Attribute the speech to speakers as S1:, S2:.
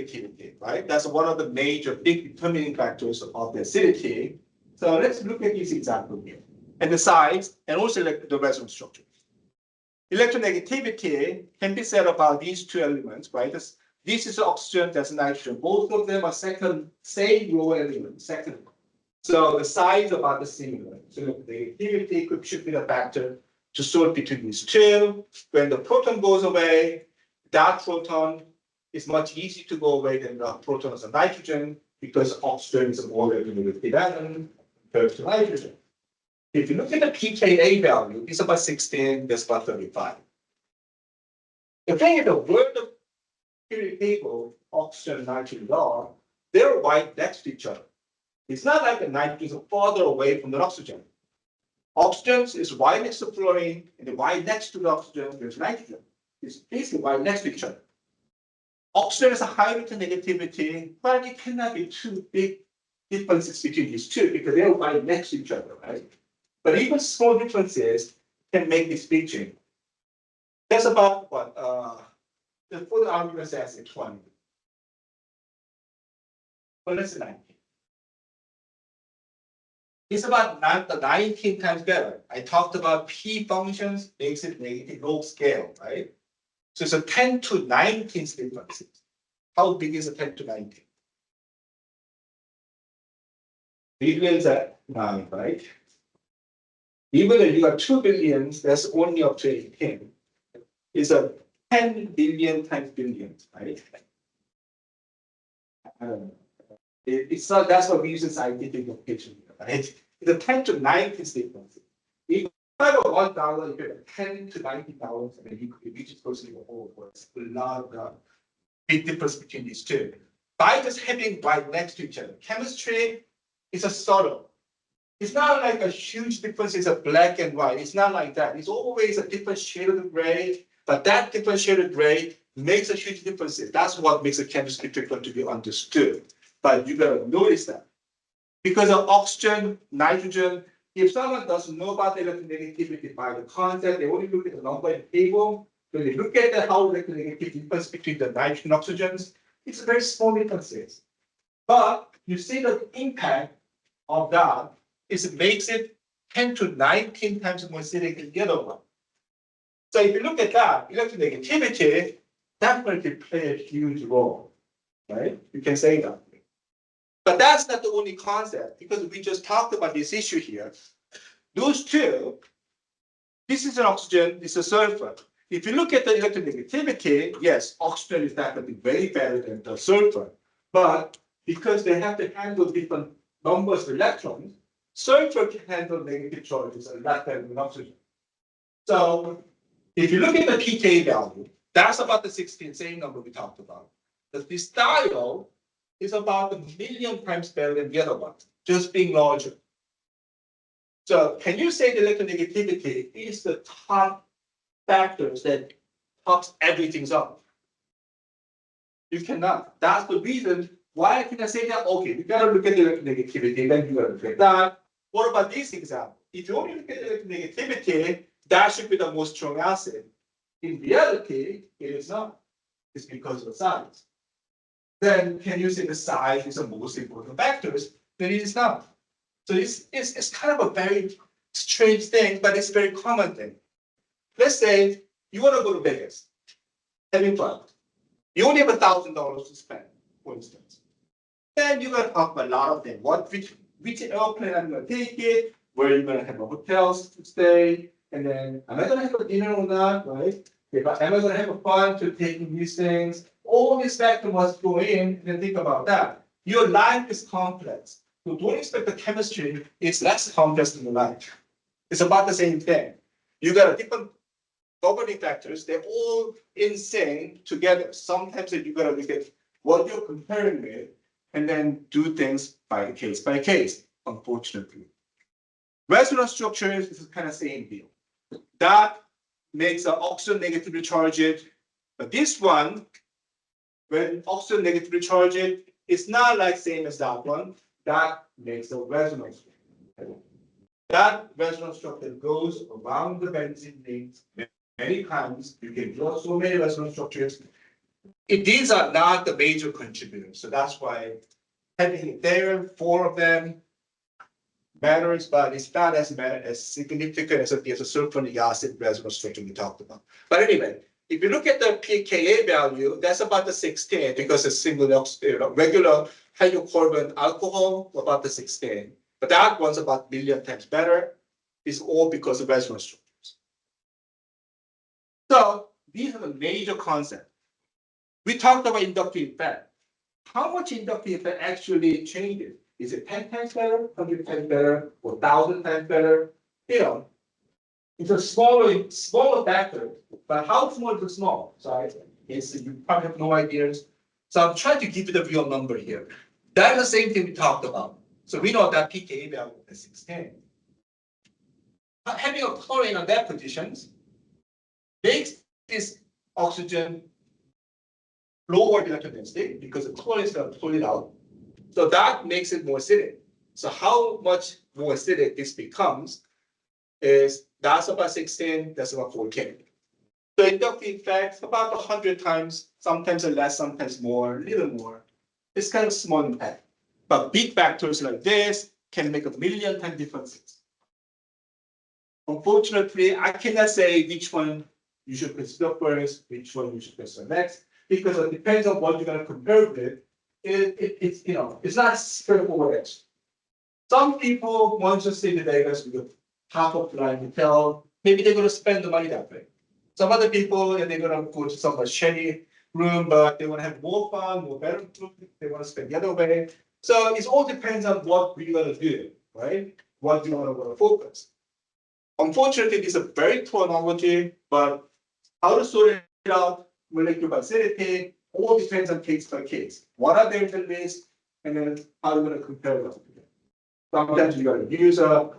S1: electronegativity, right? That's one of the major big determining factors of the acidity. So let's look at this example here. And the size and also the resonance structure. Electronegativity can be said about these two elements, right? This is oxygen, that's nitrogen. Both of them are same row element, second. So the size are about the similar. So the negativity should be the factor to sort between these two. When the proton goes away, that proton is much easier to go away than the protons of nitrogen because oxygen is a more electronegative element compared to nitrogen. If you look at the pKa value, it's about 16, that's about 35. The thing is, the word of periodic table, oxygen and nitrogen are, they're right next to each other. It's not like the nitrogen is farther away from the oxygen. Oxygen is right next to fluorine, and right next to the oxygen, there's nitrogen. It's basically right next to each other. Oxygen is a high electronegativity, but it cannot be too big differences between these two because they're right next to each other, right? But even small differences can make this big change. That's about what the full argument says it's 20. But let's say 19. It's about 19 times better. I talked about P functions makes it negative log scale, right? So it's a 10 to 19 difference. How big is a 10 to 19? Billions at 9, right? Even if you got 2 billions, that's only up to 18. It's a 10 billion times billions, right? It's not, that's what we use in scientific notation, right? It's a 10 to 19 difference. If you have a $1, you get 10 to $90, and then you could reach it close to the whole world. It's a lot of big difference between these two. By just having right next to each other. Chemistry is a subtle. It's not like a huge difference, it's a black and white. It's not like that. It's always a different shade of the gray, but that different shade of gray makes a huge difference. That's what makes a chemistry different to be understood. But you gotta notice that. Because of oxygen, nitrogen, if someone doesn't know about the electronegativity by the concept, they only look at the number in the table. When they look at the how electronegativity difference between the nitrogen and oxygens, it's a very small differences. But you see the impact of that is it makes it 10 to 19 times more acidic than the other one. So if you look at that, electronegativity definitely plays a huge role, right? You can say that. But that's not the only concept, because we just talked about this issue here. Those two, this is an oxygen, this is sulfur. If you look at the electronegativity, yes, oxygen is definitely way better than the sulfur. But because they have to handle different numbers of electrons, sulfur can handle negative charges a lot better than oxygen. So if you look at the pK value, that's about the 16, same number we talked about. But this diol is about 1,000,000 times better than the other one, just being larger. So can you say the electronegativity is the top factors that tops everything up? You cannot. That's the reason why can I say that? Okay, we gotta look at the electronegativity, then you gotta look at that. What about this example? If you only look at electronegativity, that should be the most strong acid. In reality, it is not. It's because of the size. Then can you say the size is the most important factors? Then it is not. So it's kind of a very strange thing, but it's a very common thing. Let's say you want to go to Vegas, having fun. You only have $1,000 to spend, for instance. Then you're going to talk about a lot of things. Which airplane I'm going to take it, where you're going to have a hotels to stay, and then am I going to have a dinner or not, right? Am I going to have a fun to taking these things? All these factors must go in, and then think about that. Your life is complex. So don't expect the chemistry is less complex than your life. It's about the same thing. You got a different governing factors, they're all in sync together. Sometimes you gotta look at what you're comparing with and then do things by case, unfortunately. Resonance structures is kind of same deal. That makes an oxygen negatively charged, but this one, when oxygen negatively charged, it's not like same as that one. That makes a resonance structure. That resonance structure goes around the benzene rings many times. You can draw so many resonance structures these are not the major contributors. So that's why having it there, 4 of them matters, but it's not as significant as the sulfonic acid resonance structure we talked about. But anyway, if you look at the pKa value, that's about the 16 because it's regular hydrocarbon alcohol about the 16. But that one's about a million times better. It's all because of resonance structures. So these are the major concepts. We talked about inductive effect. How much inductive effect actually changes? Is it 10 times better, 100 times better, or 1,000 times better? It's a smaller factor, but how small is it small? So you probably have no ideas. So I'm trying to give you the real number here. That's the same thing we talked about. So we know that pKa value is 610. Having a chlorine on that positions makes this oxygen lower molecular density because the chlorine is going to pull it out. So that makes it more acidic. So how much more acidic this becomes is that's about 16, that's about 14. So inductive effect about 100 times, sometimes less, sometimes more, a little more. It's kind of small impact. But big factors like this can make a million times differences. Unfortunately, I cannot say which one you should consider first, which one you should consider next, because it depends on what you're going to compare with. It's not straightforward. Some people want to stay in Vegas with half of the line hotel. Maybe they're going to spend the money that way. Some other people, and they're going to go to some shady room, but they want to have more fun, more better food. They want to spend the other way. So it all depends on what we're going to do, right? What you want to focus. Unfortunately, this is a very poor analogy, but how to sort it out, molecular acidity, all depends on case by case. What are there in the list, and then how are we going to compare them? Sometimes you got to use a